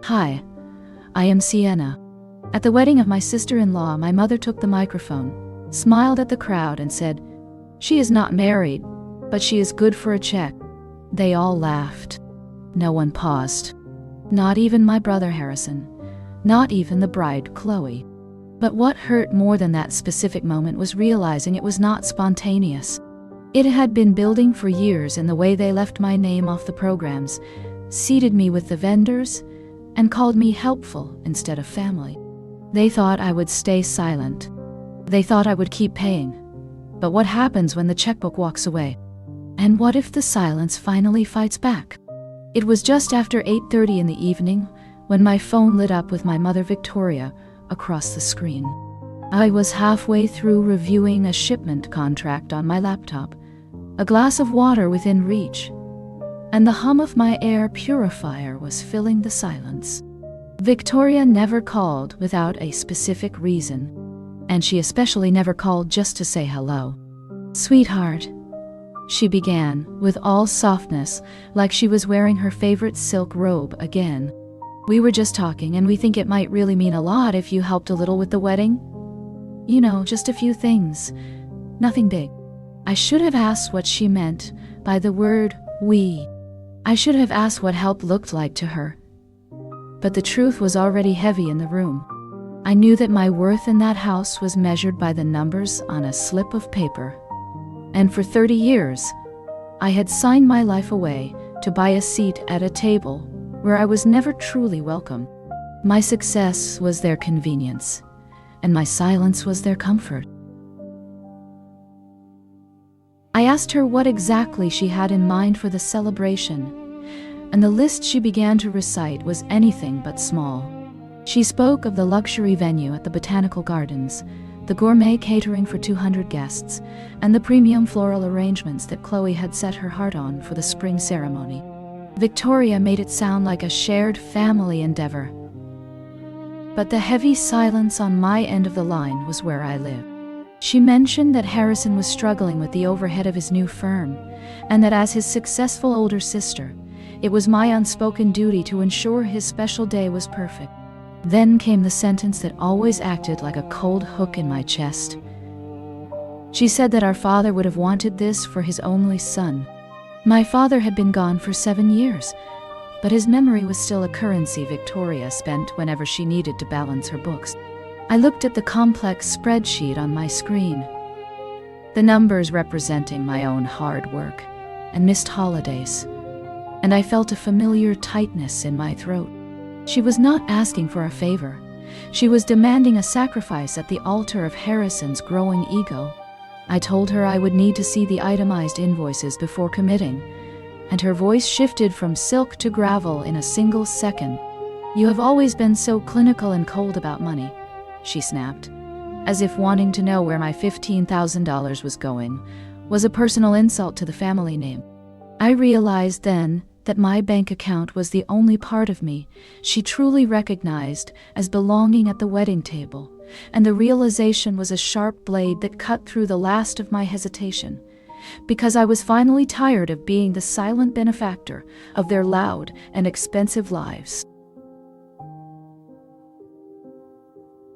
Hi, I am Sienna. At the wedding of my sister-in-law, my mother took the microphone, smiled at the crowd, and said, "She is not married, but she is good for a check." They all laughed. No one paused. Not even my brother Harrison. Not even the bride, Chloe. But what hurt more than that specific moment was realizing it was not spontaneous. It had been building for years in the way they left my name off the programs, seated me with the vendors, and called me helpful instead of family. They thought I would stay silent. They thought I would keep paying. But what happens when the checkbook walks away? And what if the silence finally fights back? It was just after 8:30 in the evening when my phone lit up with my mother Victoria across the screen. I was halfway through reviewing a shipment contract on my laptop, a glass of water within reach, and the hum of my air purifier was filling the silence. Victoria never called without a specific reason, and she especially never called just to say hello. "Sweetheart," she began, with all softness, like she was wearing her favorite silk robe again. "We were just talking, and we think it might really mean a lot if you helped a little with the wedding. You know, just a few things. Nothing big." I should have asked what she meant by the word "we." I should have asked what help looked like to her. But the truth was already heavy in the room. I knew that my worth in that house was measured by the numbers on a slip of paper. And for 30 years, I had signed my life away to buy a seat at a table where I was never truly welcome. My success was their convenience, and my silence was their comfort. I asked her what exactly she had in mind for the celebration, and the list she began to recite was anything but small. She spoke of the luxury venue at the Botanical Gardens, the gourmet catering for 200 guests, and the premium floral arrangements that Chloe had set her heart on for the spring ceremony. Victoria made it sound like a shared family endeavor. But the heavy silence on my end of the line was where I lived. She mentioned that Harrison was struggling with the overhead of his new firm, and that as his successful older sister, it was my unspoken duty to ensure his special day was perfect. Then came the sentence that always acted like a cold hook in my chest. She said that our father would have wanted this for his only son. My father had been gone for 7 years, but his memory was still a currency Victoria spent whenever she needed to balance her books. I looked at the complex spreadsheet on my screen, the numbers representing my own hard work and missed holidays, and I felt a familiar tightness in my throat. She was not asking for a favor. She was demanding a sacrifice at the altar of Harrison's growing ego. I told her I would need to see the itemized invoices before committing, and her voice shifted from silk to gravel in a single second. "You have always been so clinical and cold about money," she snapped, as if wanting to know where my $15,000 was going was a personal insult to the family name. I realized then that my bank account was the only part of me she truly recognized as belonging at the wedding table, and the realization was a sharp blade that cut through the last of my hesitation, because I was finally tired of being the silent benefactor of their loud and expensive lives.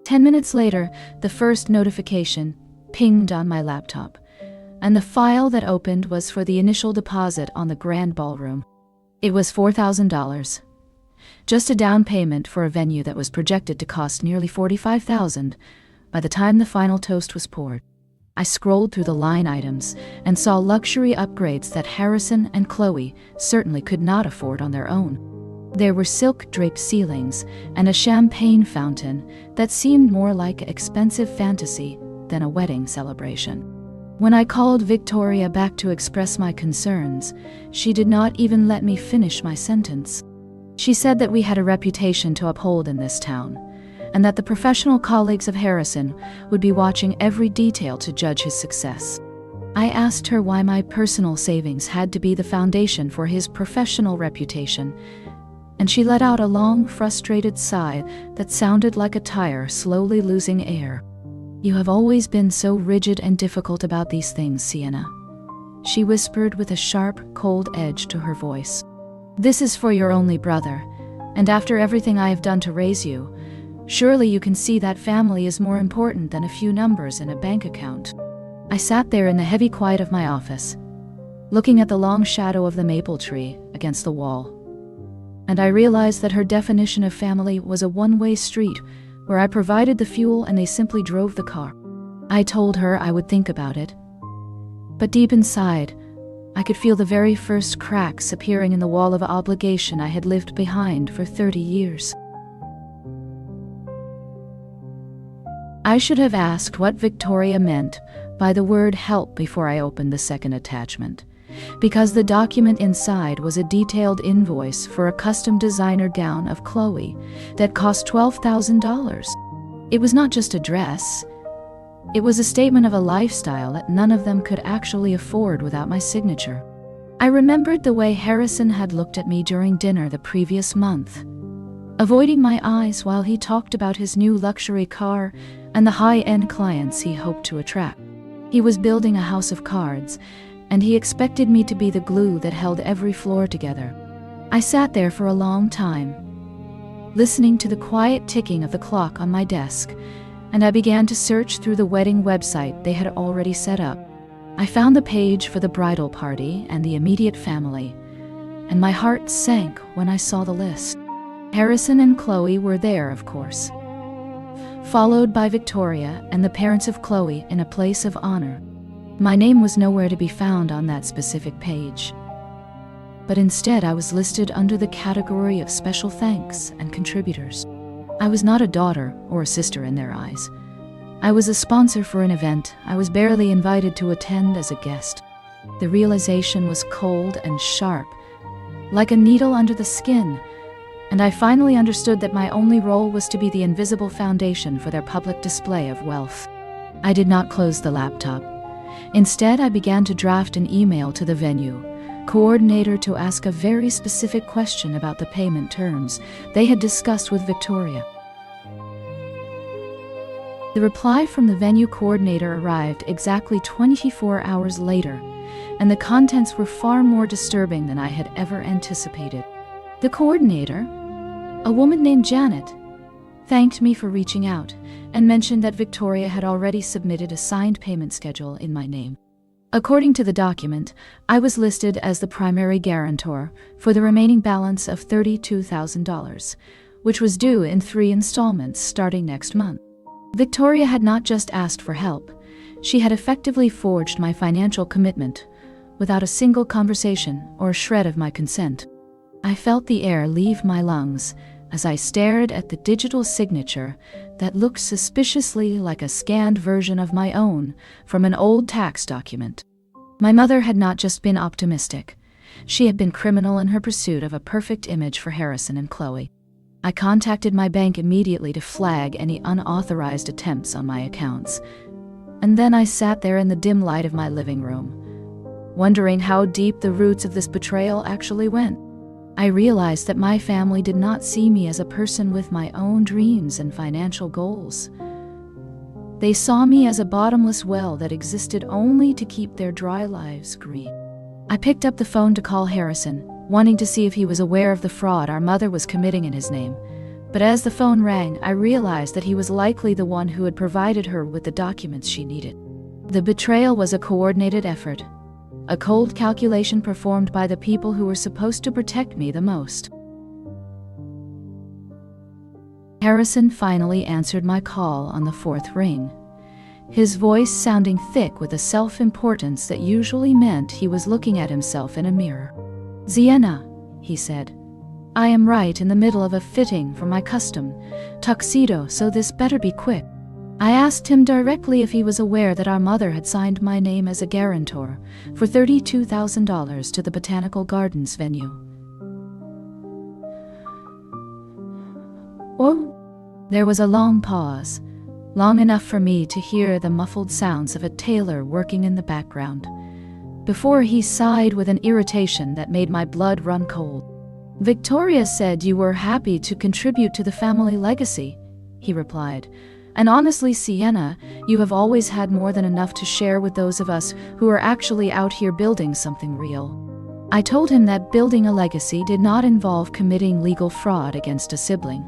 10 minutes later, the first notification pinged on my laptop, and the file that opened was for the initial deposit on the grand ballroom. It was $4,000, just a down payment for a venue that was projected to cost nearly $45,000 by the time the final toast was poured. I scrolled through the line items and saw luxury upgrades that Harrison and Chloe certainly could not afford on their own. There were silk-draped ceilings and a champagne fountain that seemed more like expensive fantasy than a wedding celebration. When I called Victoria back to express my concerns, she did not even let me finish my sentence. She said that we had a reputation to uphold in this town, and that the professional colleagues of Harrison would be watching every detail to judge his success. I asked her why my personal savings had to be the foundation for his professional reputation, and she let out a long, frustrated sigh that sounded like a tire slowly losing air. "You have always been so rigid and difficult about these things, Sienna," she whispered with a sharp, cold edge to her voice. "This is for your only brother, And after everything I have done to raise you, surely you can see that family is more important than a few numbers in a bank account." I sat there in the heavy quiet of my office, looking at the long shadow of the maple tree against the wall. And I realized that her definition of family was a one-way street where I provided the fuel and they simply drove the car. I told her I would think about it. But deep inside, I could feel the very first cracks appearing in the wall of obligation I had lived behind for 30 years. I should have asked what Victoria meant by the word help before I opened the second attachment, because the document inside was a detailed invoice for a custom designer gown of Chloe that cost $12,000. It was not just a dress. It was a statement of a lifestyle that none of them could actually afford without my signature. I remembered the way Harrison had looked at me during dinner the previous month, avoiding my eyes while he talked about his new luxury car and the high-end clients he hoped to attract. He was building a house of cards, and he expected me to be the glue that held every floor together. I sat there for a long time, listening to the quiet ticking of the clock on my desk, and I began to search through the wedding website they had already set up. I found the page for the bridal party and the immediate family, and my heart sank when I saw the list. Harrison and Chloe were there, of course, followed by Victoria and the parents of Chloe in a place of honor. My name was nowhere to be found on that specific page, but instead I was listed under the category of special thanks and contributors. I was not a daughter or a sister in their eyes. I was a sponsor for an event I was barely invited to attend as a guest. The realization was cold and sharp, like a needle under the skin, and I finally understood that my only role was to be the invisible foundation for their public display of wealth. I did not close the laptop. Instead, I began to draft an email to the venue coordinator to ask a very specific question about the payment terms they had discussed with Victoria. The reply from the venue coordinator arrived exactly 24 hours later, and the contents were far more disturbing than I had ever anticipated. The coordinator, a woman named Janet, thanked me for reaching out and mentioned that Victoria had already submitted a signed payment schedule in my name. According to the document, I was listed as the primary guarantor for the remaining balance of $32,000, which was due in 3 installments starting next month. Victoria had not just asked for help, she had effectively forged my financial commitment without a single conversation or a shred of my consent. I felt the air leave my lungs as I stared at the digital signature that looked suspiciously like a scanned version of my own from an old tax document. My mother had not just been optimistic, she had been criminal in her pursuit of a perfect image for Harrison and Chloe. I contacted my bank immediately to flag any unauthorized attempts on my accounts, and then I sat there in the dim light of my living room, wondering how deep the roots of this betrayal actually went. I realized that my family did not see me as a person with my own dreams and financial goals. They saw me as a bottomless well that existed only to keep their dry lives green. I picked up the phone to call Harrison, wanting to see if he was aware of the fraud our mother was committing in his name. But as the phone rang, I realized that he was likely the one who had provided her with the documents she needed. The betrayal was a coordinated effort, a cold calculation performed by the people who were supposed to protect me the most. Harrison finally answered my call on the 4th ring, his voice sounding thick with a self-importance that usually meant he was looking at himself in a mirror. "Sienna," he said, "I am right in the middle of a fitting for my custom tuxedo, so this better be quick." I asked him directly if he was aware that our mother had signed my name as a guarantor for $32,000 to the Botanical Gardens venue. Oh, there was a long pause, long enough for me to hear the muffled sounds of a tailor working in the background, before he sighed with an irritation that made my blood run cold. "Victoria said you were happy to contribute to the family legacy," he replied. "And honestly, Sienna, you have always had more than enough to share with those of us who are actually out here building something real." I told him that building a legacy did not involve committing legal fraud against a sibling,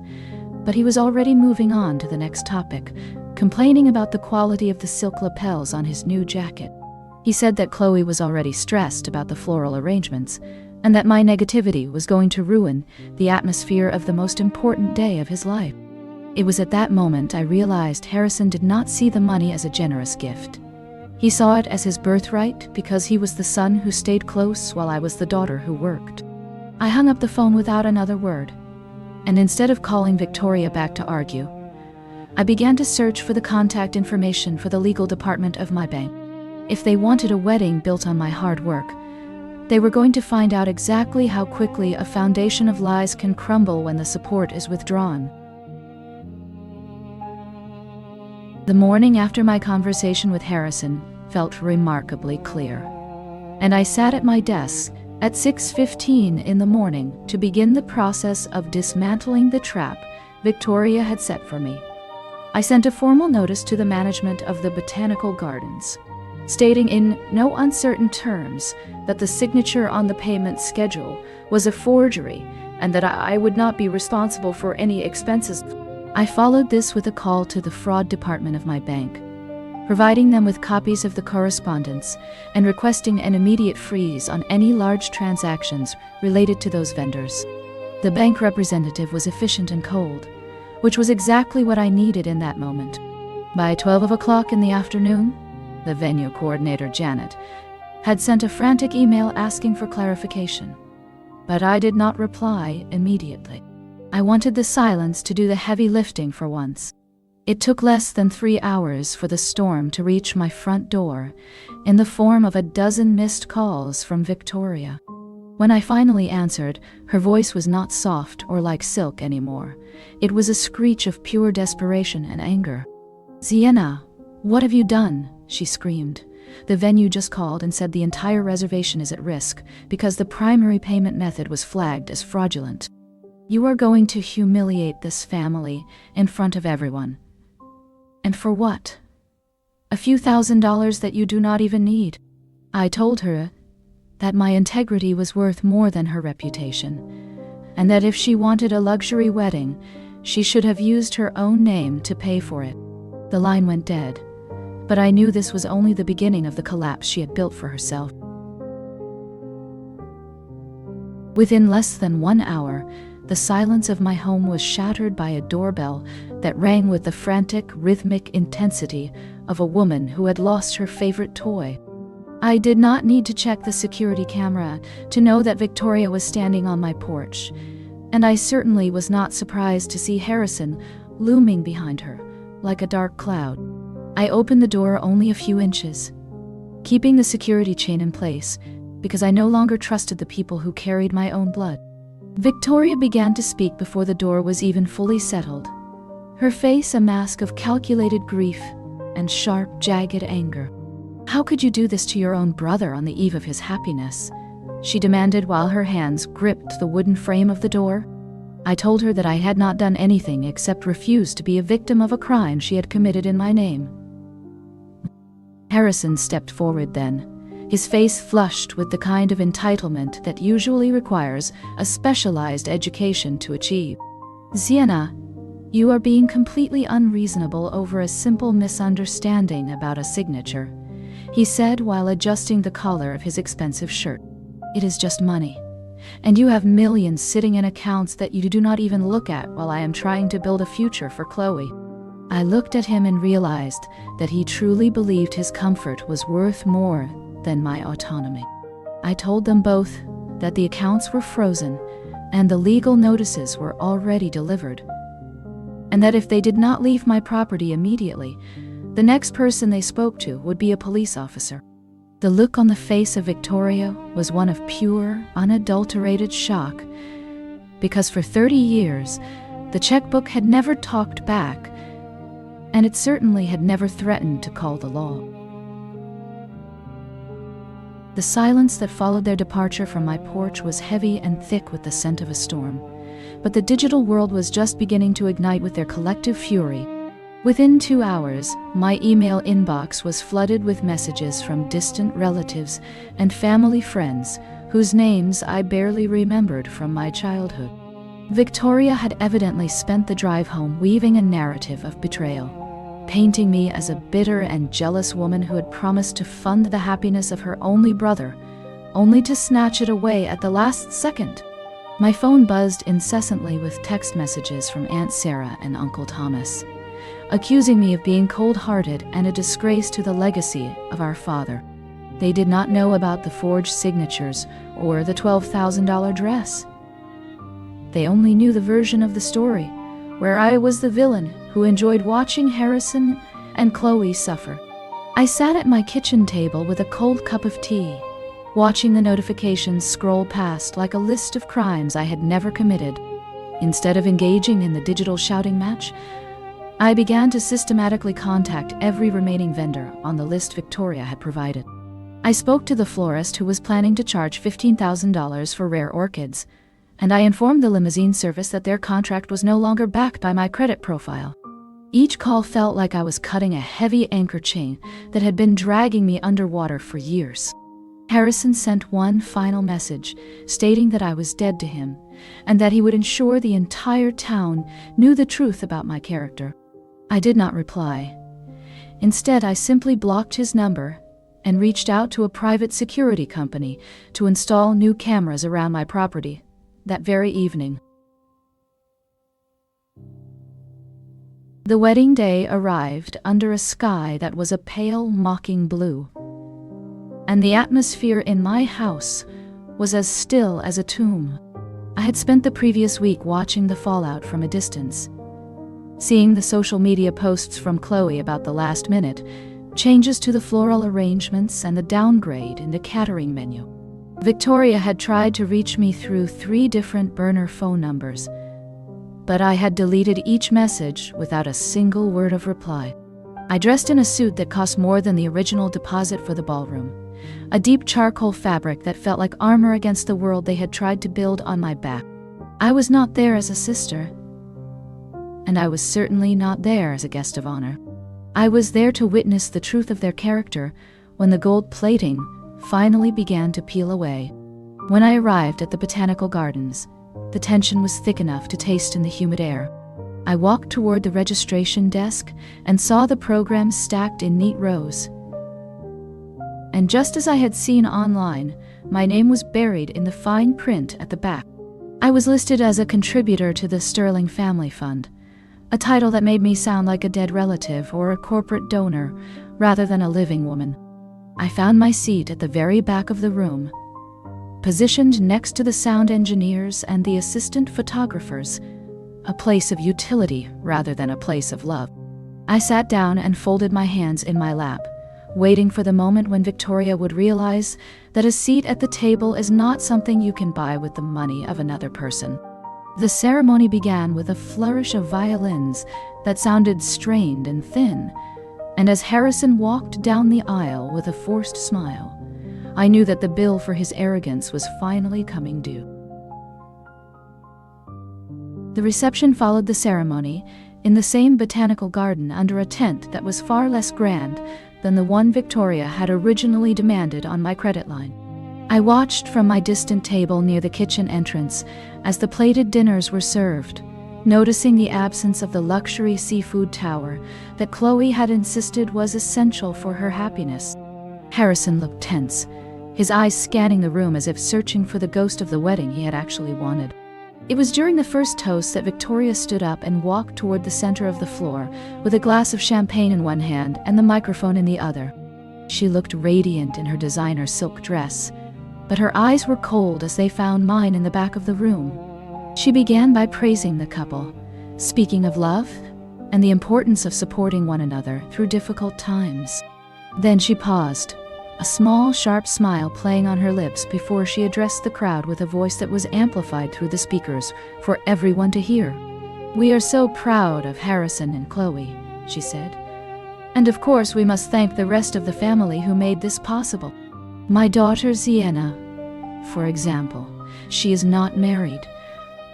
but he was already moving on to the next topic, complaining about the quality of the silk lapels on his new jacket. He said that Chloe was already stressed about the floral arrangements, and that my negativity was going to ruin the atmosphere of the most important day of his life. It was at that moment I realized Harrison did not see the money as a generous gift. He saw it as his birthright because he was the son who stayed close while I was the daughter who worked. I hung up the phone without another word, and instead of calling Victoria back to argue, I began to search for the contact information for the legal department of my bank. If they wanted a wedding built on my hard work, they were going to find out exactly how quickly a foundation of lies can crumble when the support is withdrawn. The morning after my conversation with Harrison felt remarkably clear, and I sat at my desk at 6:15 in the morning to begin the process of dismantling the trap Victoria had set for me. I sent a formal notice to the management of the Botanical Gardens, stating in no uncertain terms that the signature on the payment schedule was a forgery and that I would not be responsible for any expenses. I followed this with a call to the fraud department of my bank, providing them with copies of the correspondence and requesting an immediate freeze on any large transactions related to those vendors. The bank representative was efficient and cold, which was exactly what I needed in that moment. By 12 o'clock in the afternoon, the venue coordinator, Janet, had sent a frantic email asking for clarification, but I did not reply immediately. I wanted the silence to do the heavy lifting for once. It took less than 3 hours for the storm to reach my front door in the form of a dozen missed calls from Victoria. When I finally answered, her voice was not soft or like silk anymore. It was a screech of pure desperation and anger. "Sienna, what have you done?" she screamed. "The venue just called and said the entire reservation is at risk because the primary payment method was flagged as fraudulent. You are going to humiliate this family in front of everyone. And for what? A few $1,000s that you do not even need." I told her that my integrity was worth more than her reputation, and that if she wanted a luxury wedding, she should have used her own name to pay for it. The line went dead, but I knew this was only the beginning of the collapse she had built for herself. Within less than 1 hour, the silence of my home was shattered by a doorbell that rang with the frantic, rhythmic intensity of a woman who had lost her favorite toy. I did not need to check the security camera to know that Victoria was standing on my porch, and I certainly was not surprised to see Harrison looming behind her, like a dark cloud. I opened the door only a few inches, keeping the security chain in place, because I no longer trusted the people who carried my own blood. Victoria began to speak before the door was even fully settled, her face a mask of calculated grief and sharp, jagged anger. "How could you do this to your own brother on the eve of his happiness?" she demanded while her hands gripped the wooden frame of the door. I told her that I had not done anything except refuse to be a victim of a crime she had committed in my name. Harrison stepped forward then, his face flushed with the kind of entitlement that usually requires a specialized education to achieve. "Sienna, you are being completely unreasonable over a simple misunderstanding about a signature," he said while adjusting the collar of his expensive shirt. "It is just money, and you have millions sitting in accounts that you do not even look at while I am trying to build a future for Chloe." I looked at him and realized that he truly believed his comfort was worth more than my autonomy. I told them both that the accounts were frozen and the legal notices were already delivered, and that if they did not leave my property immediately, the next person they spoke to would be a police officer. The look on the face of Victoria was one of pure, unadulterated shock, because for 30 years, the checkbook had never talked back, and it certainly had never threatened to call the law. The silence that followed their departure from my porch was heavy and thick with the scent of a storm, but the digital world was just beginning to ignite with their collective fury. Within 2 hours, my email inbox was flooded with messages from distant relatives and family friends whose names I barely remembered from my childhood. Victoria had evidently spent the drive home weaving a narrative of betrayal, painting me as a bitter and jealous woman who had promised to fund the happiness of her only brother, only to snatch it away at the last second. My phone buzzed incessantly with text messages from Aunt Sarah and Uncle Thomas, accusing me of being cold-hearted and a disgrace to the legacy of our father. They did not know about the forged signatures or the $12,000 dress. They only knew the version of the story where I was the villain who enjoyed watching Harrison and Chloe suffer. I sat at my kitchen table with a cold cup of tea, watching the notifications scroll past like a list of crimes I had never committed. Instead of engaging in the digital shouting match, I began to systematically contact every remaining vendor on the list Victoria had provided. I spoke to the florist who was planning to charge $15,000 for rare orchids, and I informed the limousine service that their contract was no longer backed by my credit profile. Each call felt like I was cutting a heavy anchor chain that had been dragging me underwater for years. Harrison sent one final message, stating that I was dead to him, and that he would ensure the entire town knew the truth about my character. I did not reply. Instead, I simply blocked his number and reached out to a private security company to install new cameras around my property that very evening. The wedding day arrived under a sky that was a pale, mocking blue, and the atmosphere in my house was as still as a tomb. I had spent the previous week watching the fallout from a distance, seeing the social media posts from Chloe about the last-minute changes to the floral arrangements and the downgrade in the catering menu. Victoria had tried to reach me through 3 different burner phone numbers, but I had deleted each message without a single word of reply. I dressed in a suit that cost more than the original deposit for the ballroom, a deep charcoal fabric that felt like armor against the world they had tried to build on my back. I was not there as a sister, and I was certainly not there as a guest of honor. I was there to witness the truth of their character when the gold plating finally began to peel away. When I arrived at the botanical gardens, the tension was thick enough to taste in the humid air. I walked toward the registration desk and saw the programs stacked in neat rows. And just as I had seen online, my name was buried in the fine print at the back. I was listed as a contributor to the Sterling Family Fund, a title that made me sound like a dead relative or a corporate donor rather than a living woman. I found my seat at the very back of the room, positioned next to the sound engineers and the assistant photographers, a place of utility rather than a place of love. I sat down and folded my hands in my lap, waiting for the moment when Victoria would realize that a seat at the table is not something you can buy with the money of another person. The ceremony began with a flourish of violins that sounded strained and thin, and as Harrison walked down the aisle with a forced smile, I knew that the bill for his arrogance was finally coming due. The reception followed the ceremony in the same botanical garden under a tent that was far less grand than the one Victoria had originally demanded on my credit line. I watched from my distant table near the kitchen entrance as the plated dinners were served, noticing the absence of the luxury seafood tower that Chloe had insisted was essential for her happiness. Harrison looked tense, his eyes scanning the room as if searching for the ghost of the wedding he had actually wanted. It was during the first toast that Victoria stood up and walked toward the center of the floor with a glass of champagne in one hand and the microphone in the other. She looked radiant in her designer silk dress, but her eyes were cold as they found mine in the back of the room. She began by praising the couple, speaking of love and the importance of supporting one another through difficult times. Then she paused, a small, sharp smile playing on her lips before she addressed the crowd with a voice that was amplified through the speakers for everyone to hear. "We are so proud of Harrison and Chloe," she said. "And of course we must thank the rest of the family who made this possible. My daughter Sienna, for example. She is not married,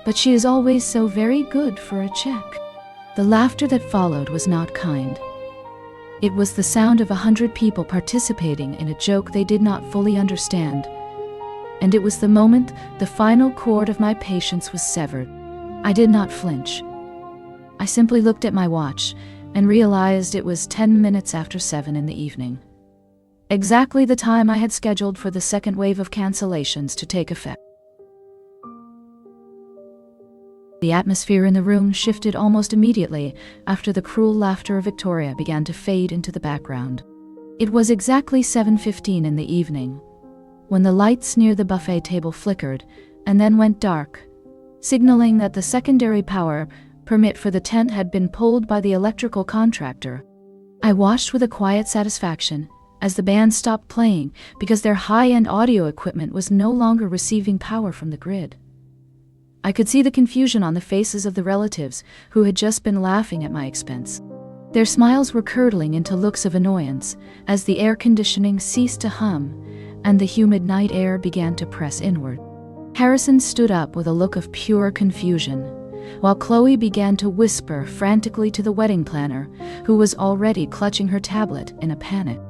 but she is always so very good for a check." The laughter that followed was not kind. It was the sound of 100 people participating in a joke they did not fully understand, And it was the moment the final cord of my patience was severed. I did not flinch. I simply looked at my watch and realized it was 10 minutes after 7 in the evening. Exactly the time I had scheduled for the second wave of cancellations to take effect. The atmosphere in the room shifted almost immediately after the cruel laughter of Victoria began to fade into the background. It was exactly 7:15 in the evening, when the lights near the buffet table flickered and then went dark, signaling that the secondary power permit for the tent had been pulled by the electrical contractor. I watched with a quiet satisfaction as the band stopped playing because their high-end audio equipment was no longer receiving power from the grid. I could see the confusion on the faces of the relatives who had just been laughing at my expense. Their smiles were curdling into looks of annoyance as the air conditioning ceased to hum and the humid night air began to press inward. Harrison stood up with a look of pure confusion, while Chloe began to whisper frantically to the wedding planner, who was already clutching her tablet in a panic.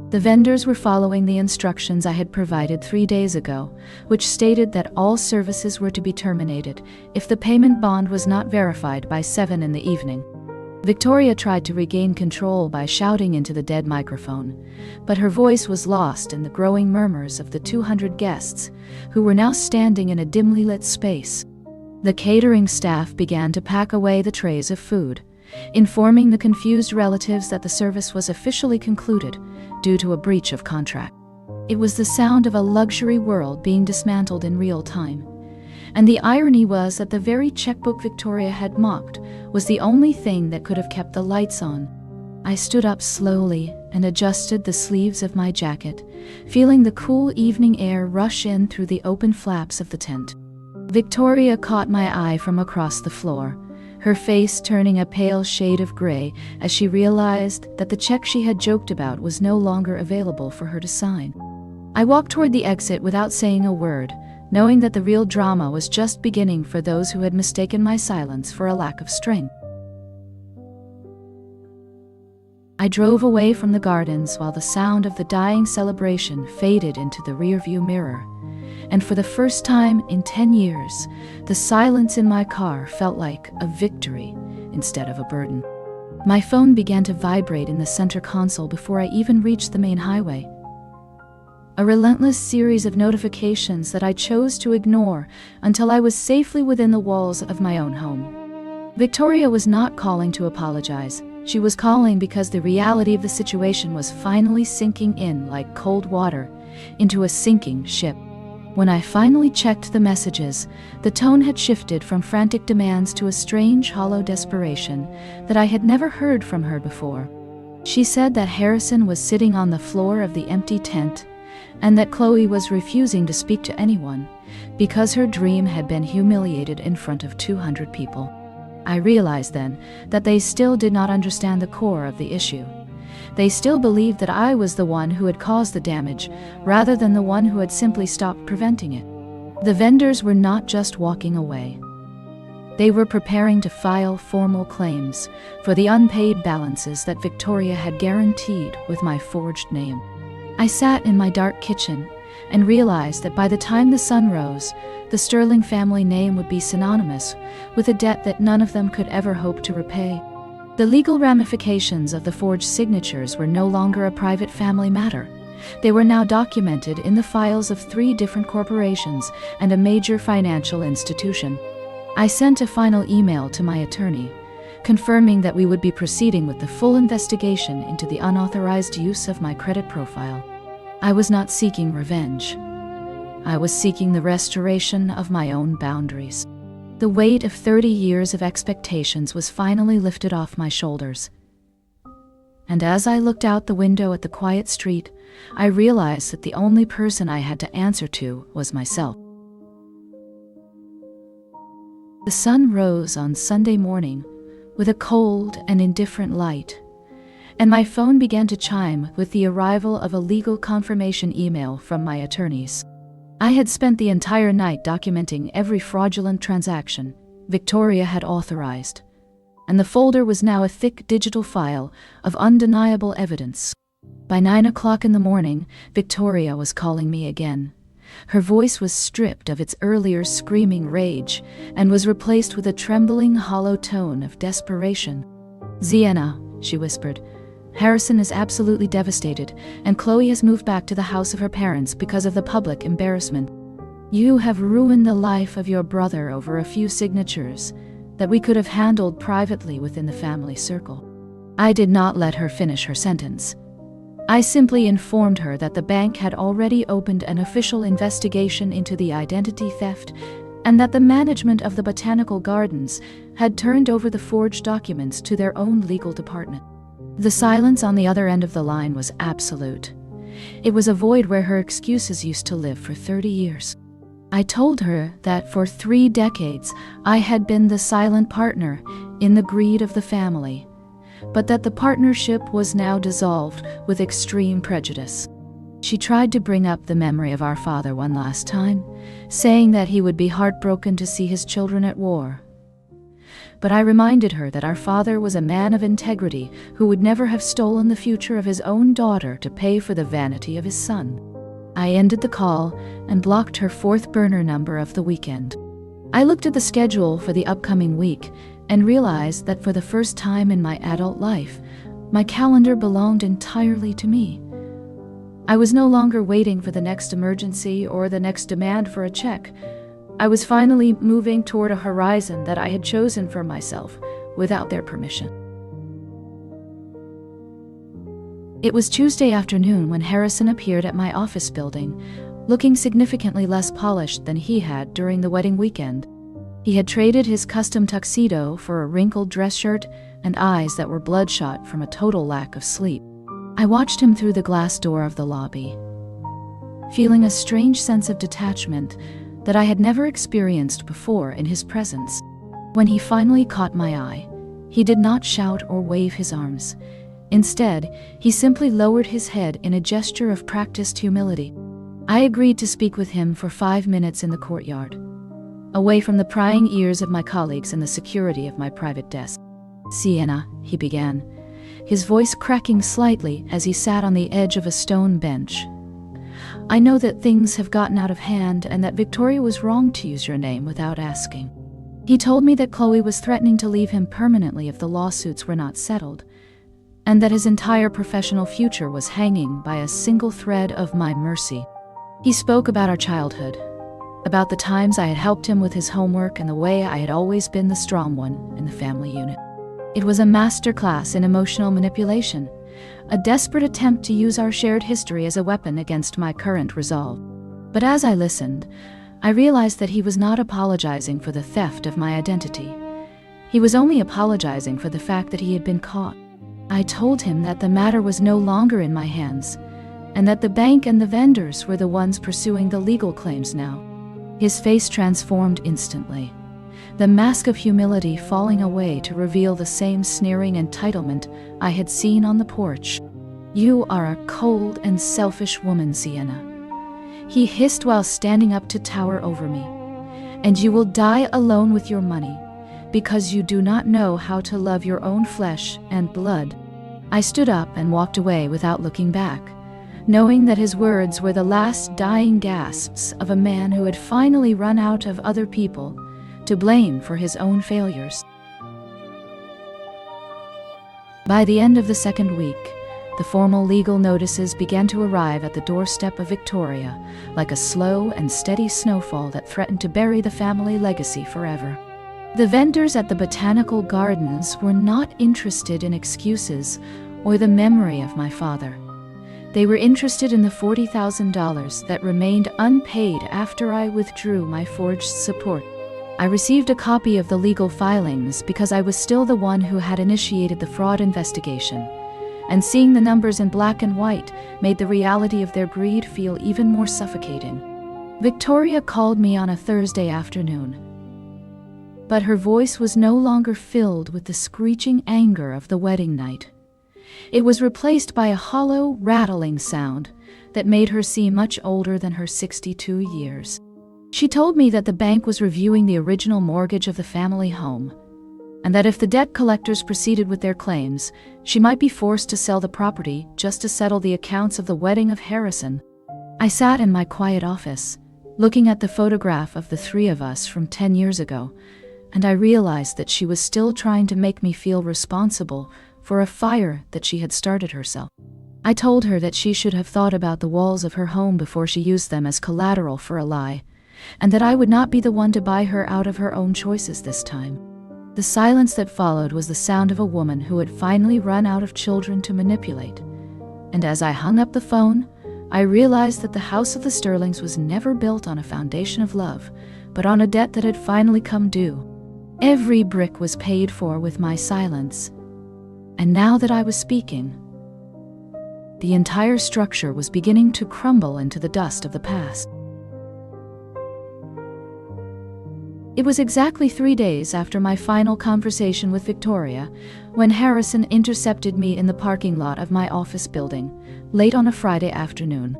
The vendors were following the instructions I had provided 3 days ago, which stated that all services were to be terminated if the payment bond was not verified by 7 in the evening. Victoria tried to regain control by shouting into the dead microphone, but her voice was lost in the growing murmurs of the 200 guests, who were now standing in a dimly lit space. The catering staff began to pack away the trays of food, informing the confused relatives that the service was officially concluded due to a breach of contract. It was the sound of a luxury world being dismantled in real time. And the irony was that the very checkbook Victoria had mocked was the only thing that could have kept the lights on. I stood up slowly and adjusted the sleeves of my jacket, feeling the cool evening air rush in through the open flaps of the tent. Victoria caught my eye from across the floor, her face turning a pale shade of gray as she realized that the check she had joked about was no longer available for her to sign. I walked toward the exit without saying a word, knowing that the real drama was just beginning for those who had mistaken my silence for a lack of strength. I drove away from the gardens while the sound of the dying celebration faded into the rearview mirror, and for the first time in 10 years, the silence in my car felt like a victory instead of a burden. My phone began to vibrate in the center console before I even reached the main highway. A relentless series of notifications that I chose to ignore until I was safely within the walls of my own home. Victoria was not calling to apologize. She was calling because the reality of the situation was finally sinking in like cold water into a sinking ship. When I finally checked the messages, the tone had shifted from frantic demands to a strange, hollow desperation that I had never heard from her before. She said that Harrison was sitting on the floor of the empty tent, and that Chloe was refusing to speak to anyone because her dream had been humiliated in front of 200 people. I realized then that they still did not understand the core of the issue. They still believed that I was the one who had caused the damage, rather than the one who had simply stopped preventing it. The vendors were not just walking away. They were preparing to file formal claims for the unpaid balances that Victoria had guaranteed with my forged name. I sat in my dark kitchen and realized that by the time the sun rose, the Sterling family name would be synonymous with a debt that none of them could ever hope to repay. The legal ramifications of the forged signatures were no longer a private family matter. They were now documented in the files of 3 different corporations and a major financial institution. I sent a final email to my attorney, confirming that we would be proceeding with the full investigation into the unauthorized use of my credit profile. I was not seeking revenge. I was seeking the restoration of my own boundaries. The weight of 30 years of expectations was finally lifted off my shoulders. And as I looked out the window at the quiet street, I realized that the only person I had to answer to was myself. The sun rose on Sunday morning with a cold and indifferent light, and my phone began to chime with the arrival of a legal confirmation email from my attorneys. I had spent the entire night documenting every fraudulent transaction Victoria had authorized, and the folder was now a thick digital file of undeniable evidence. By 9 o'clock in the morning, Victoria was calling me again, Her voice was stripped of its earlier screaming rage and was replaced with a trembling, hollow tone of desperation. "Sienna," she whispered, "Harrison is absolutely devastated, and Chloe has moved back to the house of her parents because of the public embarrassment. You have ruined the life of your brother over a few signatures that we could have handled privately within the family circle." I did not let her finish her sentence. I simply informed her that the bank had already opened an official investigation into the identity theft and that the management of the botanical gardens had turned over the forged documents to their own legal department. The silence on the other end of the line was absolute. It was a void where her excuses used to live for 30 years. I told her that for 3 decades I had been the silent partner in the greed of the family, but that the partnership was now dissolved with extreme prejudice. She tried to bring up the memory of our father one last time, saying that he would be heartbroken to see his children at war. But I reminded her that our father was a man of integrity who would never have stolen the future of his own daughter to pay for the vanity of his son. I ended the call and blocked her 4th burner number of the weekend. I looked at the schedule for the upcoming week and realized that for the first time in my adult life, my calendar belonged entirely to me. I was no longer waiting for the next emergency or the next demand for a check. I was finally moving toward a horizon that I had chosen for myself without their permission. It was Tuesday afternoon when Harrison appeared at my office building, looking significantly less polished than he had during the wedding weekend. He had traded his custom tuxedo for a wrinkled dress shirt and eyes that were bloodshot from a total lack of sleep. I watched him through the glass door of the lobby, feeling a strange sense of detachment that I had never experienced before in his presence. When he finally caught my eye, he did not shout or wave his arms. Instead, he simply lowered his head in a gesture of practiced humility. I agreed to speak with him for 5 minutes in the courtyard, away from the prying ears of my colleagues and the security of my private desk. "Sienna," he began, his voice cracking slightly as he sat on the edge of a stone bench. "I know that things have gotten out of hand and that Victoria was wrong to use your name without asking. He told me that Chloe was threatening to leave him permanently if the lawsuits were not settled, and that his entire professional future was hanging by a single thread of my mercy. He spoke about our childhood, about the times I had helped him with his homework and the way I had always been the strong one in the family unit. It was a masterclass in emotional manipulation, a desperate attempt to use our shared history as a weapon against my current resolve. But as I listened, I realized that he was not apologizing for the theft of my identity. He was only apologizing for the fact that he had been caught. I told him that the matter was no longer in my hands, and that the bank and the vendors were the ones pursuing the legal claims now. His face transformed instantly, the mask of humility falling away to reveal the same sneering entitlement I had seen on the porch. "You are a cold and selfish woman, Sienna," he hissed while standing up to tower over me. "And you will die alone with your money, because you do not know how to love your own flesh and blood." I stood up and walked away without looking back, knowing that his words were the last dying gasps of a man who had finally run out of other people to blame for his own failures. By the end of the 2nd week, the formal legal notices began to arrive at the doorstep of Victoria, like a slow and steady snowfall that threatened to bury the family legacy forever. The vendors at the botanical gardens were not interested in excuses or the memory of my father. They were interested in the $40,000 that remained unpaid after I withdrew my forged support. I received a copy of the legal filings because I was still the one who had initiated the fraud investigation, and seeing the numbers in black and white made the reality of their greed feel even more suffocating. Victoria called me on a Thursday afternoon, but her voice was no longer filled with the screeching anger of the wedding night. It was replaced by a hollow, rattling sound that made her seem much older than her 62 years. She told me that the bank was reviewing the original mortgage of the family home, and that if the debt collectors proceeded with their claims, she might be forced to sell the property just to settle the accounts of the wedding of Harrison. I sat in my quiet office, looking at the photograph of the three of us from 10 years ago, and I realized that she was still trying to make me feel responsible for a fire that she had started herself. I told her that she should have thought about the walls of her home before she used them as collateral for a lie, and that I would not be the one to buy her out of her own choices this time. The silence that followed was the sound of a woman who had finally run out of children to manipulate. And as I hung up the phone, I realized that the house of the Sterlings was never built on a foundation of love, but on a debt that had finally come due. Every brick was paid for with my silence, and now that I was speaking, the entire structure was beginning to crumble into the dust of the past. It was exactly 3 days after my final conversation with Victoria when Harrison intercepted me in the parking lot of my office building, late on a Friday afternoon.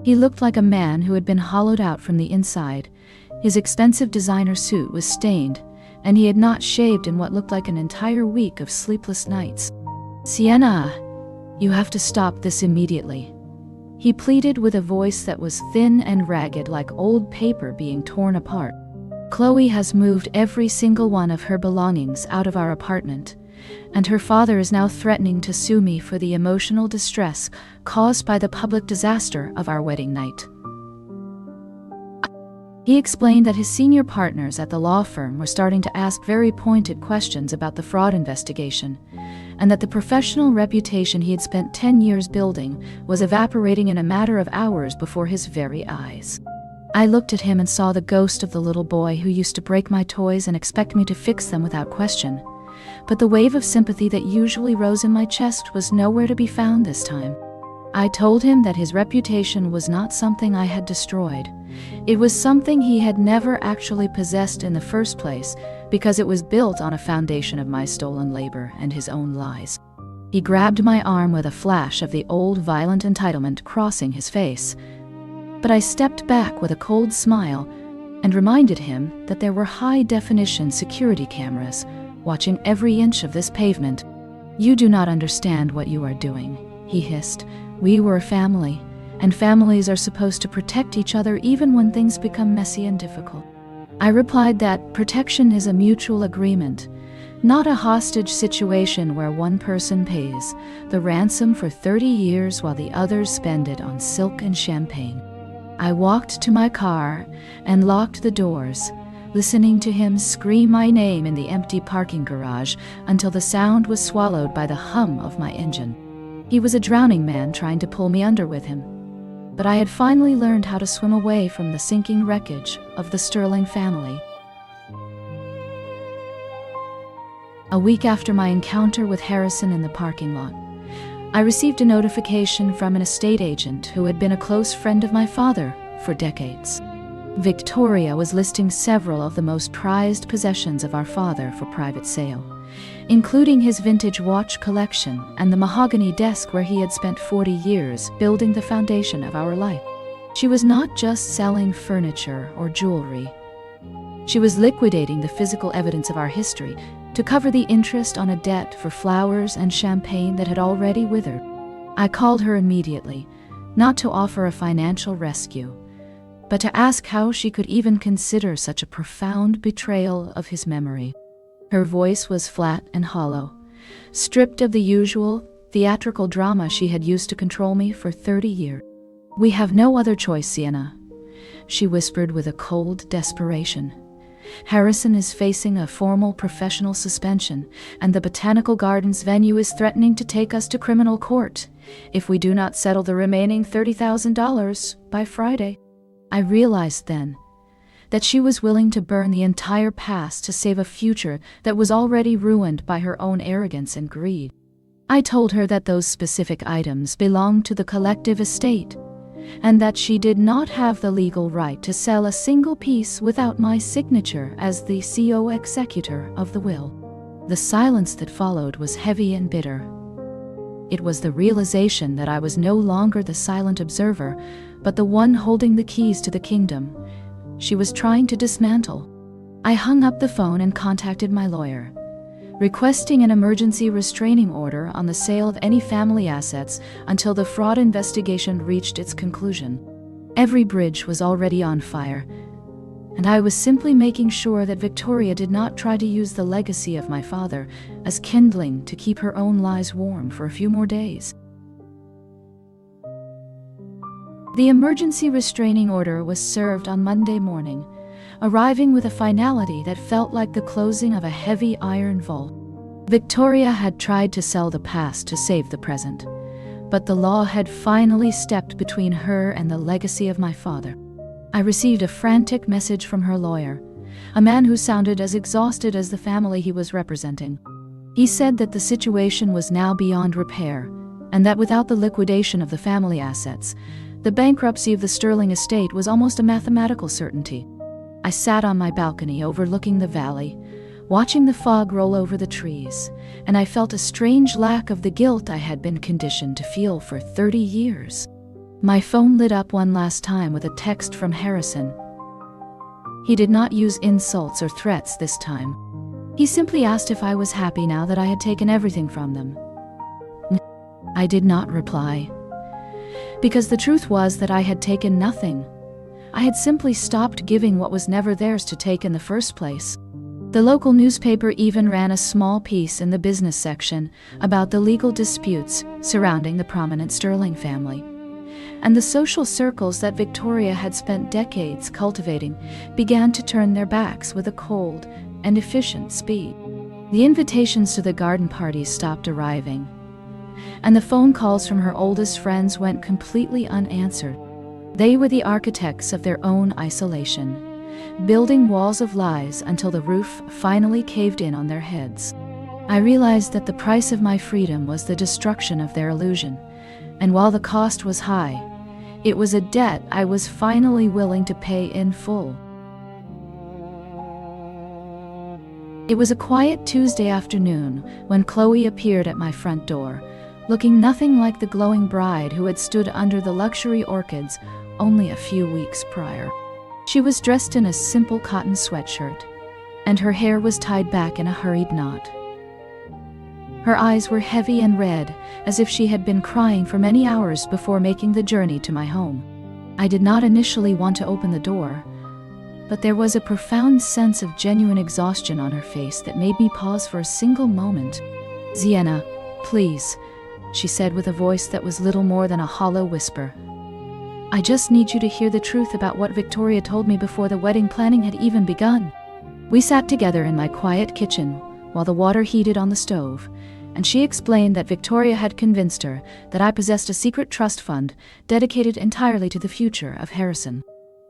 He looked like a man who had been hollowed out from the inside. His expensive designer suit was stained, and he had not shaved in what looked like an entire week of sleepless nights. "Sienna, you have to stop this immediately," he pleaded with a voice that was thin and ragged like old paper being torn apart. "Chloe has moved every single one of her belongings out of our apartment, and her father is now threatening to sue me for the emotional distress caused by the public disaster of our wedding night." He explained that his senior partners at the law firm were starting to ask very pointed questions about the fraud investigation, and that the professional reputation he had spent 10 years building was evaporating in a matter of hours before his very eyes. I looked at him and saw the ghost of the little boy who used to break my toys and expect me to fix them without question. But the wave of sympathy that usually rose in my chest was nowhere to be found this time. I told him that his reputation was not something I had destroyed. It was something he had never actually possessed in the first place, because it was built on a foundation of my stolen labor and his own lies. He grabbed my arm with a flash of the old violent entitlement crossing his face. But I stepped back with a cold smile and reminded him that there were high-definition security cameras watching every inch of this pavement. "You do not understand what you are doing," he hissed. "We were a family, and families are supposed to protect each other even when things become messy and difficult." I replied that protection is a mutual agreement, not a hostage situation where one person pays the ransom for 30 years while the others spend it on silk and champagne. I walked to my car and locked the doors, listening to him scream my name in the empty parking garage until the sound was swallowed by the hum of my engine. He was a drowning man trying to pull me under with him, but I had finally learned how to swim away from the sinking wreckage of the Sterling family. A week after my encounter with Harrison in the parking lot, I received a notification from an estate agent who had been a close friend of my father for decades. Victoria was listing several of the most prized possessions of our father for private sale, including his vintage watch collection and the mahogany desk where he had spent 40 years building the foundation of our life. She was not just selling furniture or jewelry. She was liquidating the physical evidence of our history to cover the interest on a debt for flowers and champagne that had already withered. I called her immediately, not to offer a financial rescue, but to ask how she could even consider such a profound betrayal of his memory. Her voice was flat and hollow, stripped of the usual theatrical drama she had used to control me for 30 years. "We have no other choice, Sienna," she whispered with a cold desperation. "Harrison is facing a formal professional suspension, and the Botanical Gardens venue is threatening to take us to criminal court if we do not settle the remaining $30,000 by Friday." I realized then that she was willing to burn the entire past to save a future that was already ruined by her own arrogance and greed. I told her that those specific items belonged to the collective estate, and that she did not have the legal right to sell a single piece without my signature as the co-executor of the will. The silence that followed was heavy and bitter. It was the realization that I was no longer the silent observer, but the one holding the keys to the kingdom she was trying to dismantle. I hung up the phone and contacted my lawyer, requesting an emergency restraining order on the sale of any family assets until the fraud investigation reached its conclusion. Every bridge was already on fire, and I was simply making sure that Victoria did not try to use the legacy of my father as kindling to keep her own lies warm for a few more days. The emergency restraining order was served on Monday morning, arriving with a finality that felt like the closing of a heavy iron vault. Victoria had tried to sell the past to save the present, but the law had finally stepped between her and the legacy of my father. I received a frantic message from her lawyer, a man who sounded as exhausted as the family he was representing. He said that the situation was now beyond repair, and that without the liquidation of the family assets, the bankruptcy of the Sterling estate was almost a mathematical certainty. I sat on my balcony overlooking the valley, watching the fog roll over the trees, and I felt a strange lack of the guilt I had been conditioned to feel for 30 years. My phone lit up one last time with a text from Harrison. He did not use insults or threats this time. He simply asked if I was happy now that I had taken everything from them. I did not reply, because the truth was that I had taken nothing. I had simply stopped giving what was never theirs to take in the first place. The local newspaper even ran a small piece in the business section about the legal disputes surrounding the prominent Sterling family. And the social circles that Victoria had spent decades cultivating began to turn their backs with a cold and efficient speed. The invitations to the garden parties stopped arriving, and the phone calls from her oldest friends went completely unanswered. They were the architects of their own isolation, building walls of lies until the roof finally caved in on their heads. I realized that the price of my freedom was the destruction of their illusion, and while the cost was high, it was a debt I was finally willing to pay in full. It was a quiet Tuesday afternoon when Chloe appeared at my front door, looking nothing like the glowing bride who had stood under the luxury orchids only a few weeks prior. She was dressed in a simple cotton sweatshirt, and her hair was tied back in a hurried knot. Her eyes were heavy and red, as if she had been crying for many hours before making the journey to my home. I did not initially want to open the door, but there was a profound sense of genuine exhaustion on her face that made me pause for a single moment. "Sienna, please," she said with a voice that was little more than a hollow whisper. "I just need you to hear the truth about what Victoria told me before the wedding planning had even begun." We sat together in my quiet kitchen while the water heated on the stove, and she explained that Victoria had convinced her that I possessed a secret trust fund dedicated entirely to the future of Harrison.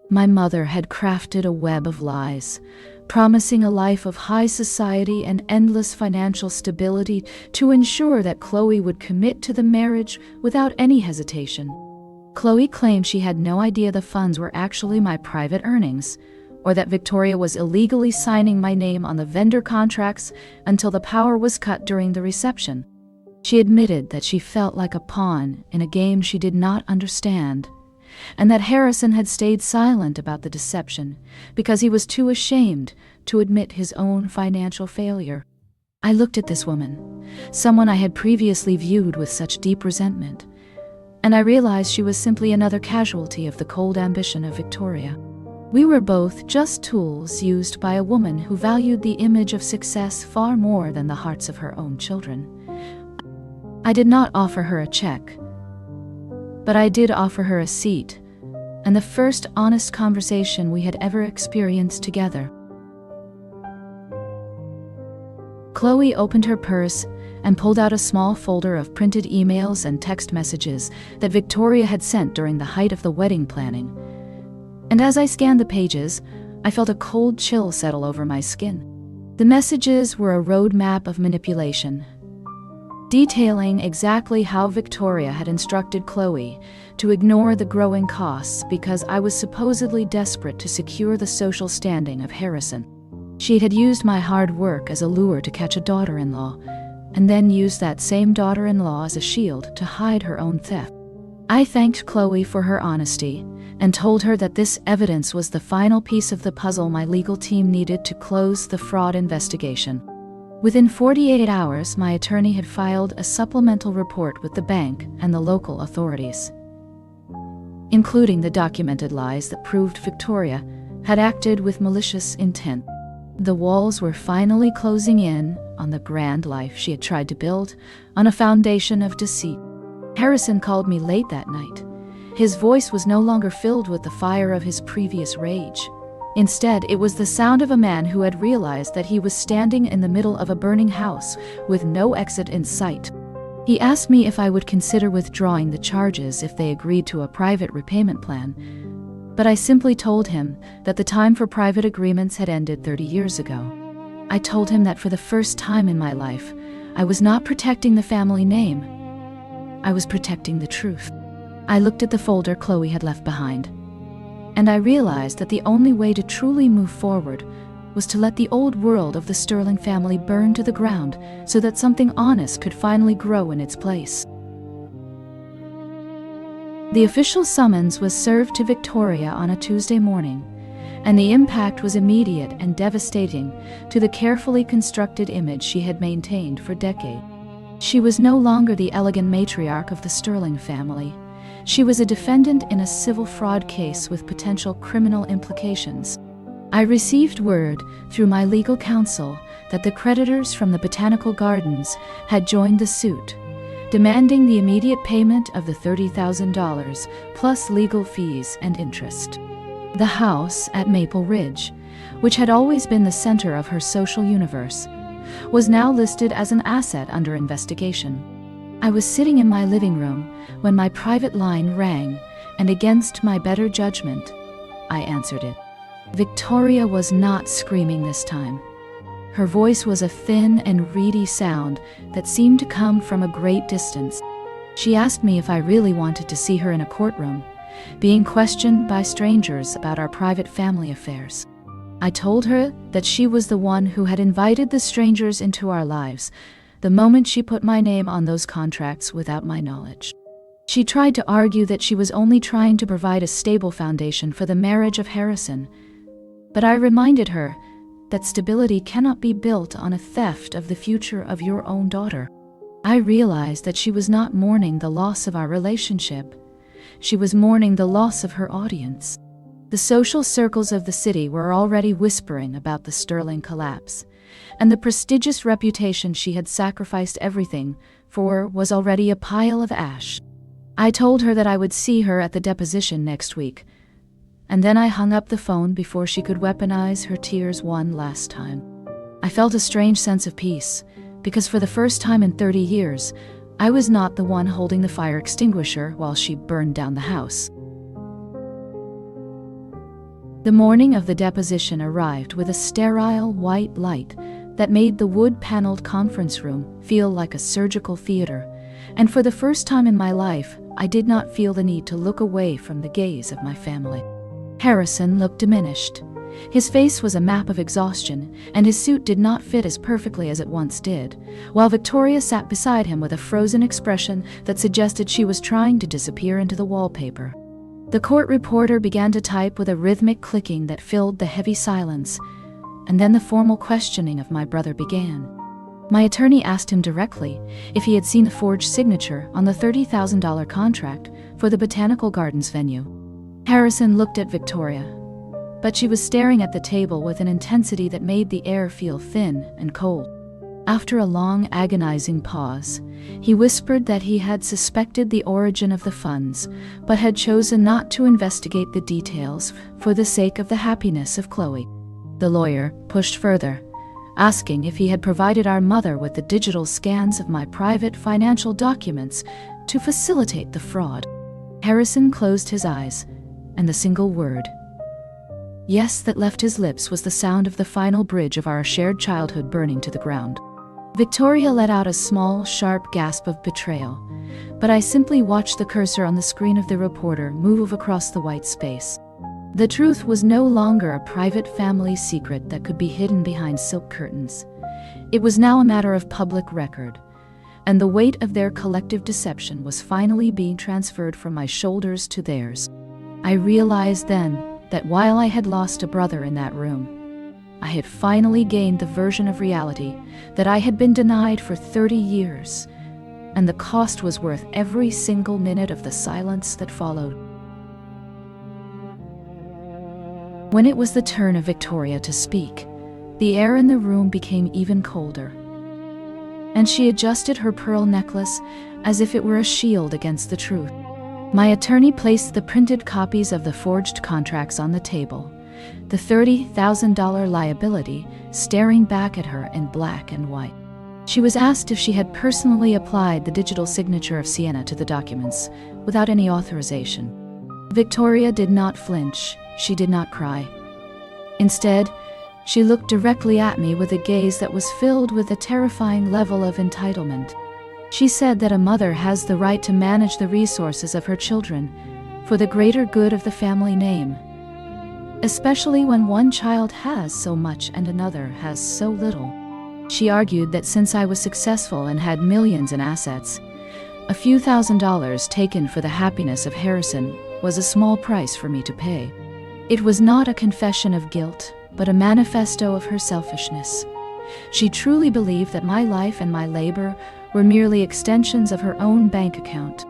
My mother had crafted a web of lies, promising a life of high society and endless financial stability to ensure that Chloe would commit to the marriage without any hesitation. Chloe claimed she had no idea the funds were actually my private earnings, or that Victoria was illegally signing my name on the vendor contracts until the power was cut during the reception. She admitted that she felt like a pawn in a game she did not understand, and that Harrison had stayed silent about the deception because he was too ashamed to admit his own financial failure. I looked at this woman, someone I had previously viewed with such deep resentment, and I realized she was simply another casualty of the cold ambition of Victoria. We were both just tools used by a woman who valued the image of success far more than the hearts of her own children. I did not offer her a check, but I did offer her a seat, and the first honest conversation we had ever experienced together. Chloe opened her purse and pulled out a small folder of printed emails and text messages that Victoria had sent during the height of the wedding planning. And as I scanned the pages, I felt a cold chill settle over my skin. The messages were a roadmap of manipulation, detailing exactly how Victoria had instructed Chloe to ignore the growing costs because I was supposedly desperate to secure the social standing of Harrison. She had used my hard work as a lure to catch a daughter-in-law, and then used that same daughter-in-law as a shield to hide her own theft. I thanked Chloe for her honesty and told her that this evidence was the final piece of the puzzle my legal team needed to close the fraud investigation. Within 48 hours, my attorney had filed a supplemental report with the bank and the local authorities. including the documented lies that proved Victoria had acted with malicious intent. The walls were finally closing in on the grand life she had tried to build on a foundation of deceit. Harrison called me late that night. His voice was no longer filled with the fire of his previous rage. Instead, it was the sound of a man who had realized that he was standing in the middle of a burning house with no exit in sight. He asked me if I would consider withdrawing the charges if they agreed to a private repayment plan, but I simply told him that the time for private agreements had ended 30 years ago. I told him that for the first time in my life, I was not protecting the family name. I was protecting the truth. I looked at the folder Chloe had left behind, and I realized that the only way to truly move forward was to let the old world of the Sterling family burn to the ground so that something honest could finally grow in its place. The official summons was served to Victoria on a Tuesday morning, and the impact was immediate and devastating to the carefully constructed image she had maintained for decades. She was no longer the elegant matriarch of the Sterling family. She was a defendant in a civil fraud case with potential criminal implications. I received word through my legal counsel that the creditors from the Botanical Gardens had joined the suit, demanding the immediate payment of the $30,000 plus legal fees and interest. The house at Maple Ridge, which had always been the center of her social universe, was now listed as an asset under investigation. I was sitting in my living room when my private line rang, and against my better judgment, I answered it. Victoria was not screaming this time. Her voice was a thin and reedy sound that seemed to come from a great distance. She asked me if I really wanted to see her in a courtroom, being questioned by strangers about our private family affairs. I told her that she was the one who had invited the strangers into our lives the moment she put my name on those contracts without my knowledge. She tried to argue that she was only trying to provide a stable foundation for the marriage of Harrison, but I reminded her that stability cannot be built on a theft of the future of your own daughter. I realized that she was not mourning the loss of our relationship. She was mourning the loss of her audience. The social circles of the city were already whispering about the Sterling collapse, and the prestigious reputation she had sacrificed everything for was already a pile of ash. I told her that I would see her at the deposition next week, and then I hung up the phone before she could weaponize her tears one last time. I felt a strange sense of peace, because for the first time in 30 years, I was not the one holding the fire extinguisher while she burned down the house. The morning of the deposition arrived with a sterile white light that made the wood-paneled conference room feel like a surgical theater, and for the first time in my life, I did not feel the need to look away from the gaze of my family. Harrison looked diminished. His face was a map of exhaustion, and his suit did not fit as perfectly as it once did, while Victoria sat beside him with a frozen expression that suggested she was trying to disappear into the wallpaper. The court reporter began to type with a rhythmic clicking that filled the heavy silence, and then the formal questioning of my brother began. My attorney asked him directly if he had seen the forged signature on the $30,000 contract for the Botanical Gardens venue. Harrison looked at Victoria, but she was staring at the table with an intensity that made the air feel thin and cold. After a long, agonizing pause, he whispered that he had suspected the origin of the funds, but had chosen not to investigate the details for the sake of the happiness of Chloe. The lawyer pushed further, asking if he had provided our mother with the digital scans of my private financial documents to facilitate the fraud. Harrison closed his eyes, and the single word, yes, that left his lips was the sound of the final bridge of our shared childhood burning to the ground. Victoria let out a small, sharp gasp of betrayal, but I simply watched the cursor on the screen of the reporter move across the white space. The truth was no longer a private family secret that could be hidden behind silk curtains. It was now a matter of public record, and the weight of their collective deception was finally being transferred from my shoulders to theirs. I realized then that while I had lost a brother in that room, I had finally gained the version of reality that I had been denied for 30 years, and the cost was worth every single minute of the silence that followed. When it was the turn of Victoria to speak, the air in the room became even colder, and she adjusted her pearl necklace as if it were a shield against the truth. My attorney placed the printed copies of the forged contracts on the table, the $30,000 liability staring back at her in black and white. She was asked if she had personally applied the digital signature of Sienna to the documents without any authorization. Victoria did not flinch. She did not cry. Instead, she looked directly at me with a gaze that was filled with a terrifying level of entitlement. She said that a mother has the right to manage the resources of her children for the greater good of the family name, especially when one child has so much and another has so little. She argued that since I was successful and had millions in assets, a few $1,000s taken for the happiness of Harrison was a small price for me to pay. It was not a confession of guilt, but a manifesto of her selfishness. She truly believed that my life and my labor were merely extensions of her own bank account.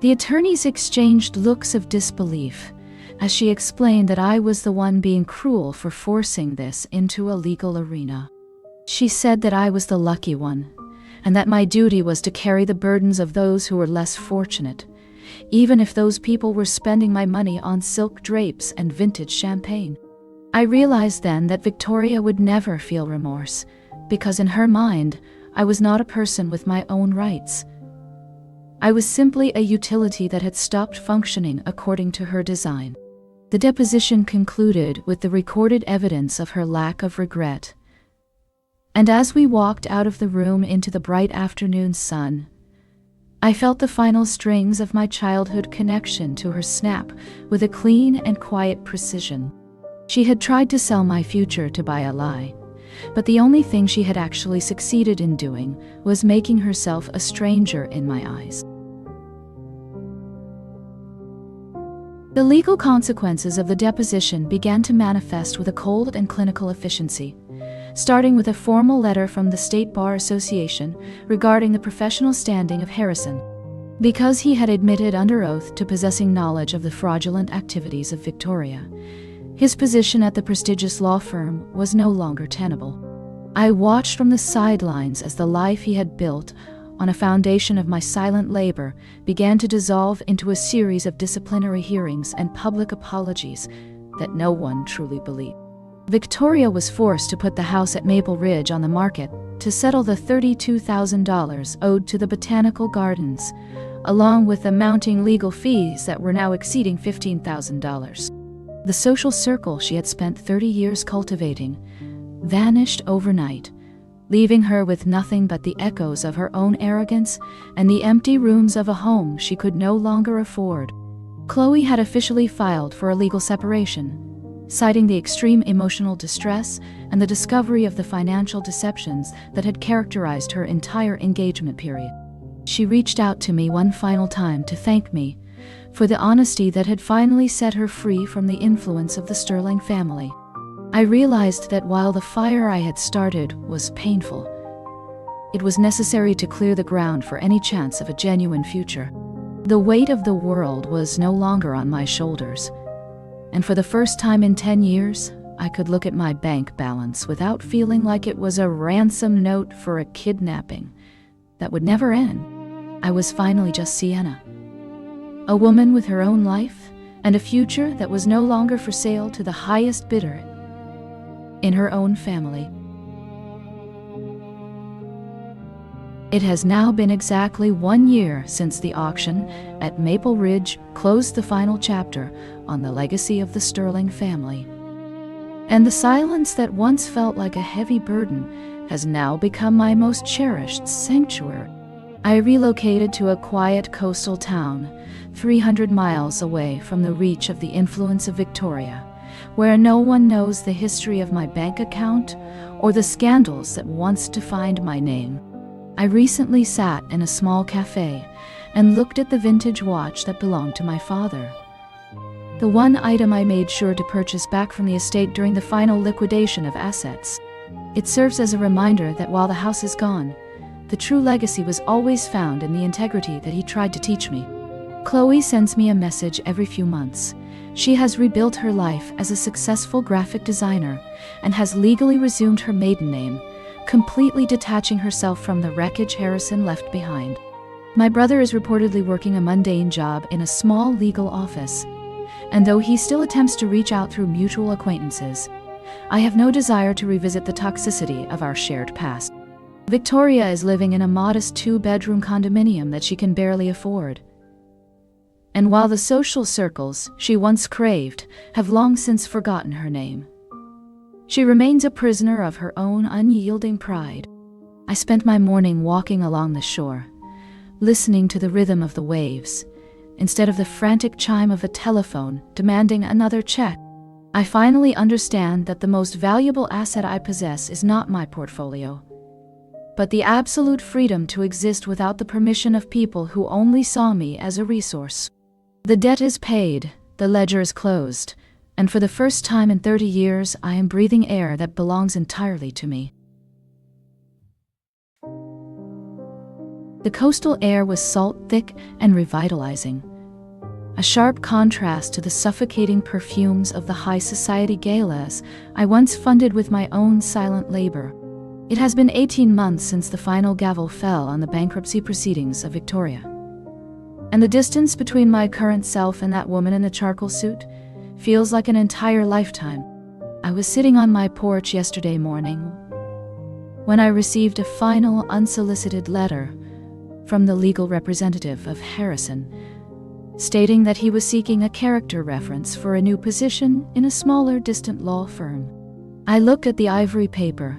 The attorneys exchanged looks of disbelief as she explained that I was the one being cruel for forcing this into a legal arena. She said that I was the lucky one, and that my duty was to carry the burdens of those who were less fortunate, even if those people were spending my money on silk drapes and vintage champagne. I realized then that Victoria would never feel remorse, because in her mind, I was not a person with my own rights. I was simply a utility that had stopped functioning according to her design. The deposition concluded with the recorded evidence of her lack of regret. And as we walked out of the room into the bright afternoon sun, I felt the final strings of my childhood connection to her snap with a clean and quiet precision. She had tried to sell my future to buy a lie, but the only thing she had actually succeeded in doing was making herself a stranger in my eyes. The legal consequences of the deposition began to manifest with a cold and clinical efficiency, starting with a formal letter from the State Bar Association regarding the professional standing of Harrison. Because he had admitted under oath to possessing knowledge of the fraudulent activities of Victoria, his position at the prestigious law firm was no longer tenable. I watched from the sidelines as the life he had built on a foundation of my silent labor began to dissolve into a series of disciplinary hearings and public apologies that no one truly believed. Victoria was forced to put the house at Maple Ridge on the market to settle the $32,000 owed to the Botanical Gardens, along with the mounting legal fees that were now exceeding $15,000. The social circle she had spent 30 years cultivating vanished overnight, leaving her with nothing but the echoes of her own arrogance and the empty rooms of a home she could no longer afford. Chloe had officially filed for a legal separation, citing the extreme emotional distress and the discovery of the financial deceptions that had characterized her entire engagement period. She reached out to me one final time to thank me for the honesty that had finally set her free from the influence of the Sterling family. I realized that while the fire I had started was painful, it was necessary to clear the ground for any chance of a genuine future. The weight of the world was no longer on my shoulders, and for the first time in 10 years, I could look at my bank balance without feeling like it was a ransom note for a kidnapping that would never end. I was finally just Sienna, a woman with her own life and a future that was no longer for sale to the highest bidder in her own family. It has now been exactly 1 year since the auction at Maple Ridge closed the final chapter on the legacy of the Sterling family. And the silence that once felt like a heavy burden has now become my most cherished sanctuary. I relocated to a quiet coastal town, 300 miles away from the reach of the influence of Victoria, where no one knows the history of my bank account or the scandals that once defined my name. I recently sat in a small cafe and looked at the vintage watch that belonged to my father. The one item I made sure to purchase back from the estate during the final liquidation of assets. It serves as a reminder that while the house is gone, the true legacy was always found in the integrity that he tried to teach me. Chloe sends me a message every few months. She has rebuilt her life as a successful graphic designer and has legally resumed her maiden name, completely detaching herself from the wreckage Harrison left behind. My brother is reportedly working a mundane job in a small legal office, and though he still attempts to reach out through mutual acquaintances, I have no desire to revisit the toxicity of our shared past. Victoria is living in a modest 2-bedroom condominium that she can barely afford. And while the social circles she once craved have long since forgotten her name, she remains a prisoner of her own unyielding pride. I spent my morning walking along the shore, listening to the rhythm of the waves, instead of the frantic chime of a telephone demanding another check. I finally understand that the most valuable asset I possess is not my portfolio, but the absolute freedom to exist without the permission of people who only saw me as a resource. The debt is paid, the ledger is closed, and for the first time in 30 years I am breathing air that belongs entirely to me. The coastal air was salt-thick and revitalizing, a sharp contrast to the suffocating perfumes of the high society galas I once funded with my own silent labor. It has been 18 months since the final gavel fell on the bankruptcy proceedings of Victoria, and the distance between my current self and that woman in the charcoal suit feels like an entire lifetime. I was sitting on my porch yesterday morning when I received a final unsolicited letter from the legal representative of Harrison, stating that he was seeking a character reference for a new position in a smaller, distant law firm. I looked at the ivory paper,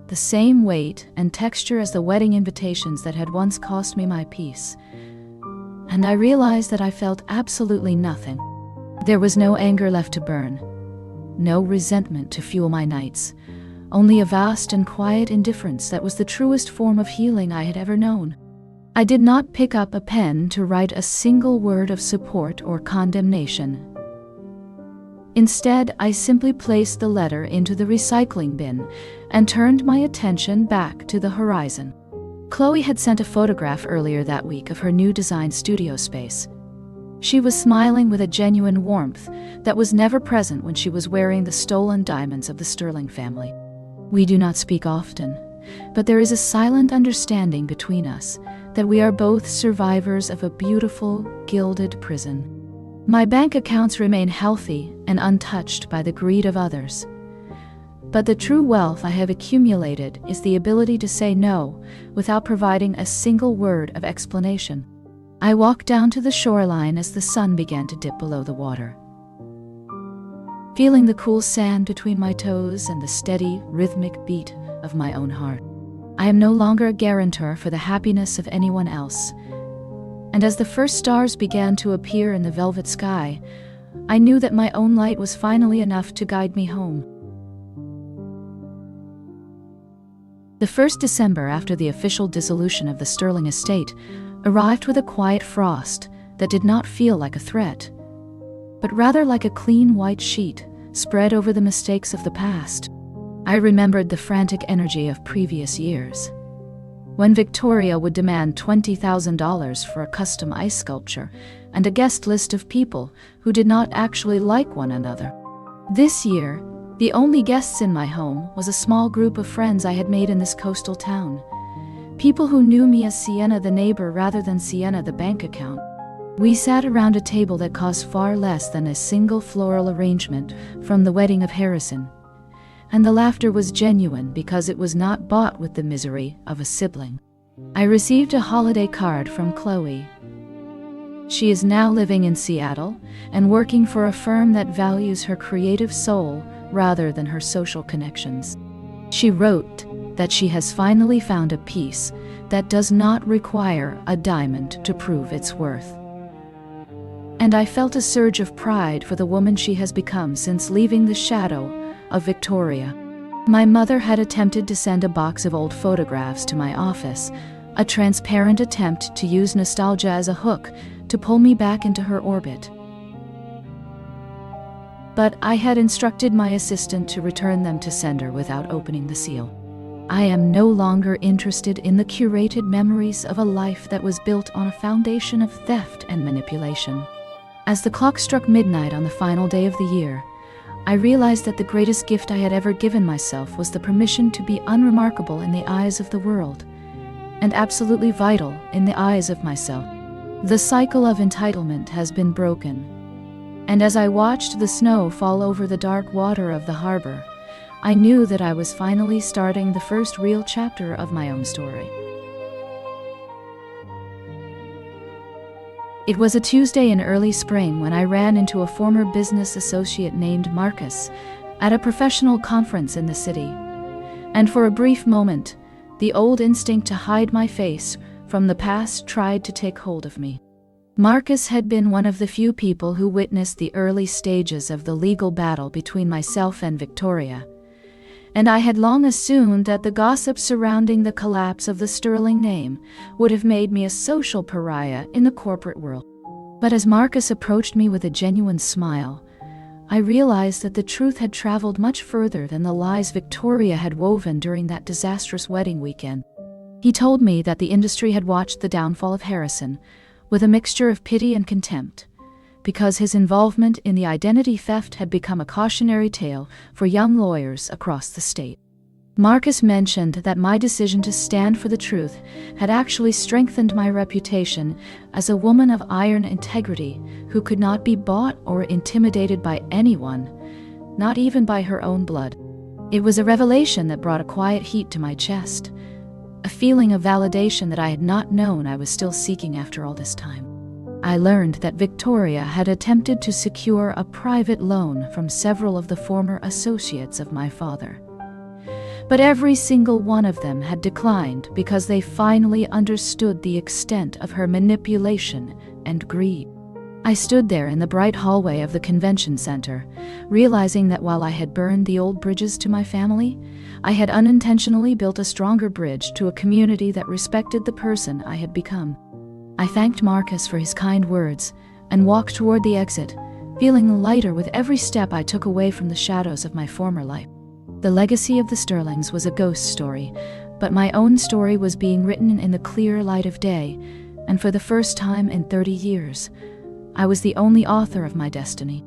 the same weight and texture as the wedding invitations that had once cost me my peace, and I realized that I felt absolutely nothing. There was no anger left to burn, no resentment to fuel my nights, only a vast and quiet indifference that was the truest form of healing I had ever known. I did not pick up a pen to write a single word of support or condemnation. Instead, I simply placed the letter into the recycling bin and turned my attention back to the horizon. Chloe had sent a photograph earlier that week of her new design studio space. She was smiling with a genuine warmth that was never present when she was wearing the stolen diamonds of the Sterling family. We do not speak often, but there is a silent understanding between us that we are both survivors of a beautiful, gilded prison. My bank accounts remain healthy and untouched by the greed of others. But the true wealth I have accumulated is the ability to say no without providing a single word of explanation. I walked down to the shoreline as the sun began to dip below the water, feeling the cool sand between my toes and the steady, rhythmic beat of my own heart. I am no longer a guarantor for the happiness of anyone else, and as the first stars began to appear in the velvet sky, I knew that my own light was finally enough to guide me home. The first December after the official dissolution of the Sterling estate arrived with a quiet frost that did not feel like a threat, but rather like a clean white sheet spread over the mistakes of the past. I remembered the frantic energy of previous years, when Victoria would demand $20,000 for a custom ice sculpture and a guest list of people who did not actually like one another. This year, the only guests in my home was a small group of friends I had made in this coastal town, people who knew me as Sienna the neighbor rather than Sienna the bank account. We sat around a table that cost far less than a single floral arrangement from the wedding of Harrison, and the laughter was genuine because it was not bought with the misery of a sibling. I received a holiday card from Chloe. She is now living in Seattle and working for a firm that values her creative soul rather than her social connections. She wrote that she has finally found a peace that does not require a diamond to prove its worth. And I felt a surge of pride for the woman she has become since leaving the shadow of Victoria. My mother had attempted to send a box of old photographs to my office, a transparent attempt to use nostalgia as a hook to pull me back into her orbit. But I had instructed my assistant to return them to sender without opening the seal. I am no longer interested in the curated memories of a life that was built on a foundation of theft and manipulation. As the clock struck midnight on the final day of the year, I realized that the greatest gift I had ever given myself was the permission to be unremarkable in the eyes of the world, and absolutely vital in the eyes of myself. The cycle of entitlement has been broken, and as I watched the snow fall over the dark water of the harbor, I knew that I was finally starting the first real chapter of my own story. It was a Tuesday in early spring when I ran into a former business associate named Marcus at a professional conference in the city. And for a brief moment, the old instinct to hide my face from the past tried to take hold of me. Marcus had been one of the few people who witnessed the early stages of the legal battle between myself and Victoria, and I had long assumed that the gossip surrounding the collapse of the sterling name would have made me a social pariah in the corporate world. But as Marcus approached me with a genuine smile, I realized that the truth had traveled much further than the lies Victoria had woven during that disastrous wedding weekend. He told me that the industry had watched the downfall of Harrison with a mixture of pity and contempt, because his involvement in the identity theft had become a cautionary tale for young lawyers across the state. Marcus mentioned that my decision to stand for the truth had actually strengthened my reputation as a woman of iron integrity who could not be bought or intimidated by anyone, not even by her own blood. It was a revelation that brought a quiet heat to my chest, a feeling of validation that I had not known I was still seeking after all this time. I learned that Victoria had attempted to secure a private loan from several of the former associates of my father. But every single one of them had declined because they finally understood the extent of her manipulation and greed. I stood there in the bright hallway of the convention center, realizing that while I had burned the old bridges to my family, I had unintentionally built a stronger bridge to a community that respected the person I had become. I thanked Marcus for his kind words and walked toward the exit, feeling lighter with every step I took away from the shadows of my former life. The legacy of the Sterlings was a ghost story, but my own story was being written in the clear light of day, and for the first time in 30 years, I was the only author of my destiny.